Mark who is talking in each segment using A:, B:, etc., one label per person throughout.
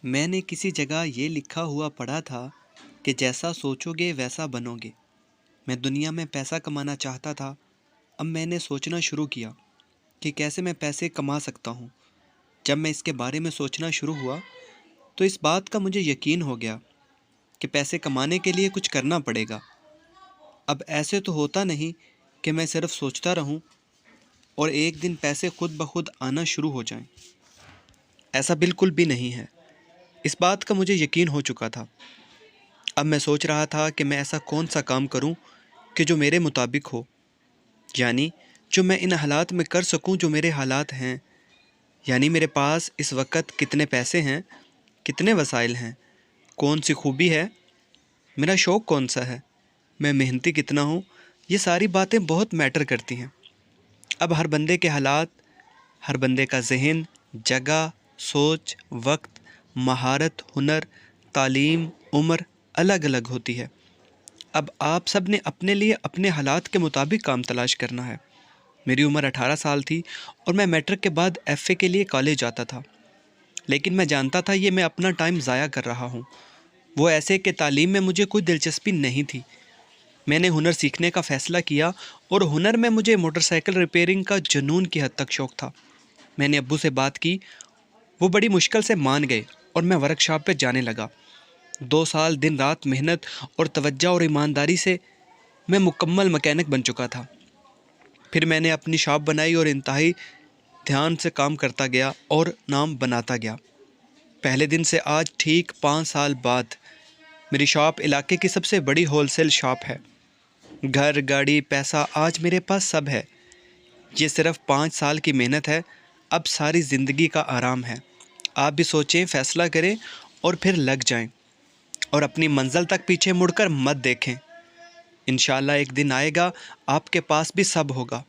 A: میں نے کسی جگہ یہ لکھا ہوا پڑھا تھا کہ جیسا سوچو گے ویسا بنو گے۔ میں دنیا میں پیسہ کمانا چاہتا تھا۔ اب میں نے سوچنا شروع کیا کہ کیسے میں پیسے کما سکتا ہوں۔ جب میں اس کے بارے میں سوچنا شروع ہوا تو اس بات کا مجھے یقین ہو گیا کہ پیسے کمانے کے لیے کچھ کرنا پڑے گا۔ اب ایسے تو ہوتا نہیں کہ میں صرف سوچتا رہوں اور ایک دن پیسے خود بخود آنا شروع ہو جائیں۔ ایسا بالکل بھی نہیں ہے۔ اس بات کا مجھے یقین ہو چکا تھا۔ اب میں سوچ رہا تھا کہ میں ایسا کون سا کام کروں کہ جو میرے مطابق ہو، یعنی جو میں ان حالات میں کر سکوں جو میرے حالات ہیں، یعنی میرے پاس اس وقت کتنے پیسے ہیں، کتنے وسائل ہیں، کون سی خوبی ہے، میرا شوق کون سا ہے، میں محنتی کتنا ہوں۔ یہ ساری باتیں بہت میٹر کرتی ہیں۔ اب ہر بندے کے حالات، ہر بندے کا ذہن، جگہ، سوچ، وقت، مہارت، ہنر، تعلیم، عمر الگ الگ ہوتی ہے۔ اب آپ سب نے اپنے لیے اپنے حالات کے مطابق کام تلاش کرنا ہے۔ میری عمر 18 سال تھی اور میں میٹرک کے بعد ایف اے کے لیے کالج جاتا تھا، لیکن میں جانتا تھا یہ میں اپنا ٹائم ضائع کر رہا ہوں۔ وہ ایسے کہ تعلیم میں مجھے کوئی دلچسپی نہیں تھی۔ میں نے ہنر سیکھنے کا فیصلہ کیا اور ہنر میں مجھے موٹر سائیکل ریپیئرنگ کا جنون کی حد تک شوق تھا۔ میں نے ابو سے بات کی، وہ بڑی مشکل سے مان گئے اور میں ورک شاپ پہ جانے لگا۔ 2 سال دن رات محنت اور توجہ اور ایمانداری سے میں مکمل مکینک بن چکا تھا۔ پھر میں نے اپنی شاپ بنائی اور انتہائی دھیان سے کام کرتا گیا اور نام بناتا گیا۔ پہلے دن سے آج ٹھیک 5 سال بعد میری شاپ علاقے کی سب سے بڑی ہول سیل شاپ ہے۔ گھر، گاڑی، پیسہ آج میرے پاس سب ہے۔ یہ صرف 5 سال کی محنت ہے، اب ساری زندگی کا آرام ہے۔ آپ بھی سوچیں، فیصلہ کریں اور پھر لگ جائیں، اور اپنی منزل تک پیچھے مڑ کر مت دیکھیں۔ انشاءاللہ ایک دن آئے گا آپ کے پاس بھی سب ہوگا،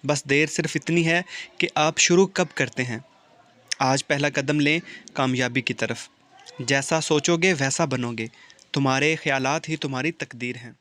A: بس دیر صرف اتنی ہے کہ آپ شروع کب کرتے ہیں۔ آج پہلا قدم لیں کامیابی کی طرف۔ جیسا سوچو گے ویسا بنو گے۔ تمہارے خیالات ہی تمہاری تقدیر ہیں۔